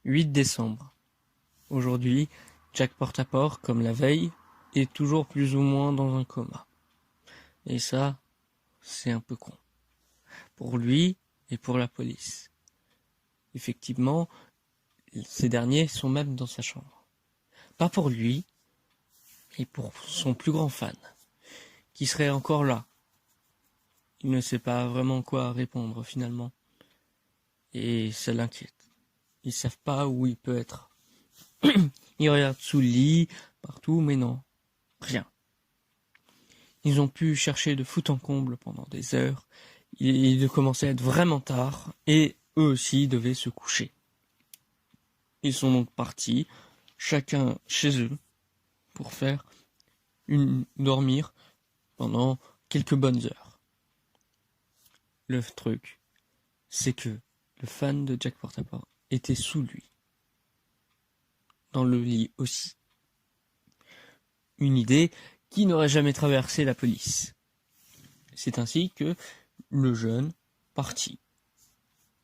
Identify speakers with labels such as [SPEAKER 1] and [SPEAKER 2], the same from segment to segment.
[SPEAKER 1] 8 décembre. Aujourd'hui, Jack Portaport, comme la veille, est toujours plus ou moins dans un coma. Et ça, c'est un peu con. Pour lui et pour la police. Effectivement, ces derniers sont même dans sa chambre. Pas pour lui, mais pour son plus grand fan, qui serait encore là. Il ne sait pas vraiment quoi répondre finalement. Et ça l'inquiète. Ils savent pas où il peut être. Ils regardent sous le lit, partout, mais non, rien. Ils ont pu chercher de fond en comble pendant des heures. Il commençait à être vraiment tard, et eux aussi devaient se coucher. Ils sont donc partis, chacun chez eux, pour dormir pendant quelques bonnes heures. Le truc, c'est que le fan de Jack Portaport était sous lui, dans le lit aussi. Une idée qui n'aurait jamais traversé la police. C'est ainsi que le jeune partit.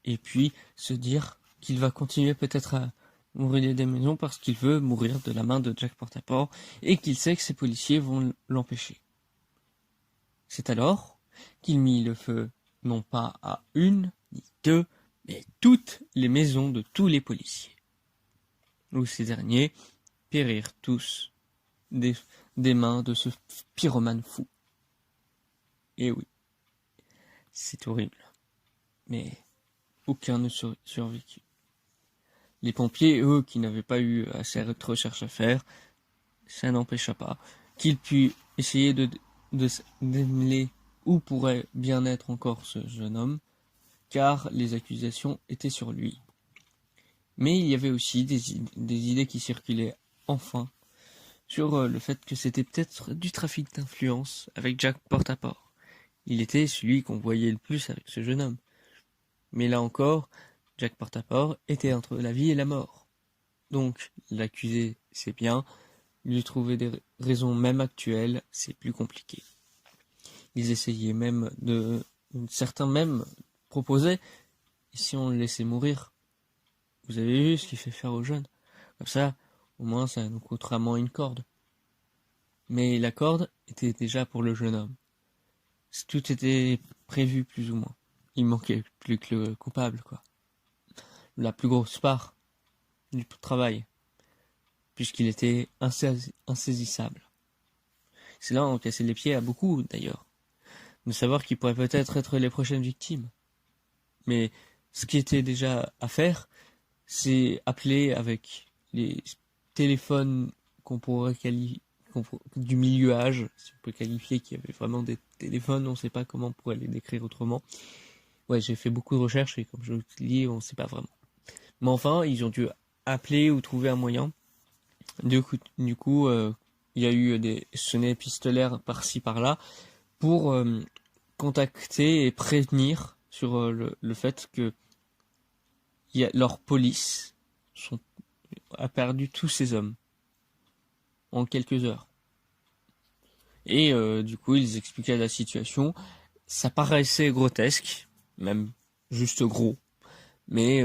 [SPEAKER 1] Et puis se dire qu'il va continuer peut-être à mourir des maisons parce qu'il veut mourir de la main de Jack Portaport et qu'il sait que ces policiers vont l'empêcher. C'est alors qu'il mit le feu non pas à une ni deux, mais toutes les maisons de tous les policiers. Où ces derniers périrent tous des mains de ce pyromane fou. Et oui, c'est horrible. Mais aucun ne survécut. Les pompiers, eux, qui n'avaient pas eu assez de recherche à faire, ça n'empêcha pas qu'ils puissent essayer de démêler où pourrait bien être encore ce jeune homme, car les accusations étaient sur lui. Mais il y avait aussi des idées qui circulaient enfin sur le fait que c'était peut-être du trafic d'influence avec Jack Portaport. Il était celui qu'on voyait le plus avec ce jeune homme. Mais là encore, Jack Portaport était entre la vie et la mort. Donc, l'accusé, c'est bien. Lui trouver des raisons même actuelles, c'est plus compliqué. Ils essayaient même certains même proposaient, et si on le laissait mourir? Vous avez vu ce qu'il fait faire aux jeunes? Comme ça, au moins, ça nous coûtera moins une corde. Mais la corde était déjà pour le jeune homme. Tout était prévu plus ou moins. Il manquait plus que le coupable, quoi. La plus grosse part du travail, puisqu'il était insaisissable. C'est là où on cassait les pieds à beaucoup, d'ailleurs, de savoir qu'ils pourraient peut-être être les prochaines victimes. Mais ce qui était déjà à faire, c'est appeler avec les téléphones qu'on pourrait qualifier du milieu âge, si on peut qualifier qu'il y avait vraiment des téléphones, on ne sait pas comment on pourrait les décrire autrement. Ouais, j'ai fait beaucoup de recherches et comme je vous le dis, on ne sait pas vraiment. Mais enfin, ils ont dû appeler ou trouver un moyen. Du coup, il y a eu des sonnets épistolaires par-ci par-là pour contacter et prévenir sur le fait que leur police a perdu tous ses hommes en quelques heures. Et du coup, ils expliquaient la situation. Ça paraissait grotesque, même juste gros, mais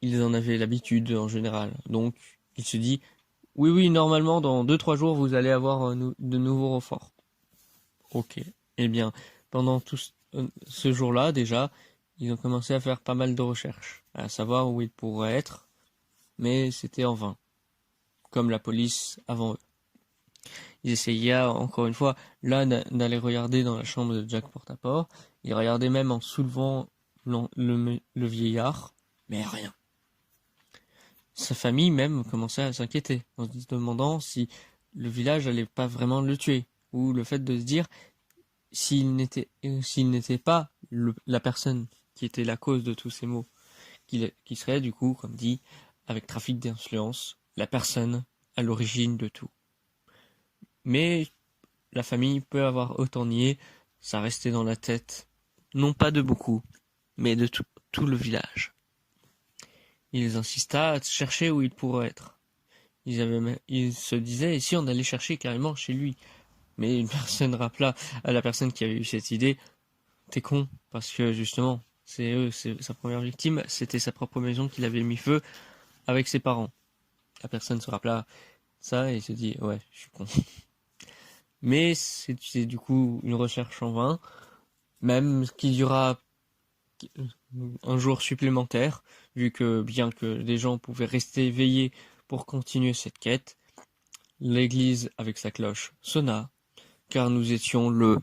[SPEAKER 1] ils en avaient l'habitude en général. Donc, il se dit, oui, normalement, dans 2-3 jours, vous allez avoir de nouveaux renforts. Ok. Eh bien, pendant tout ce jour-là, déjà, ils ont commencé à faire pas mal de recherches, à savoir où ils pourraient être, mais c'était en vain, comme la police avant eux. Ils essayaient, encore une fois, là, d'aller regarder dans la chambre de Jack Portaport. Ils regardaient même en soulevant le vieillard, mais rien. Sa famille même commençait à s'inquiéter, en se demandant si le village allait pas vraiment le tuer, ou le fait de se dire s'il n'était pas la personne qui était la cause de tous ces maux, qui serait du coup, comme dit, avec trafic d'influence, la personne à l'origine de tout. Mais la famille peut avoir autant nié, ça restait dans la tête, non pas de beaucoup, mais de tout le village. Il insista à chercher où il pourrait être. Ils se disaient, et si on allait chercher carrément chez lui? Mais une personne rappela à la personne qui avait eu cette idée, t'es con, parce que justement, c'est sa première victime, c'était sa propre maison qu'il avait mis feu, avec ses parents. La personne se rappela ça et se dit ouais, je suis con. Mais c'est du coup une recherche en vain, même qu'il y aura un jour supplémentaire, vu que bien que les gens pouvaient rester éveillés pour continuer cette quête, l'église avec sa cloche sonna, car nous étions le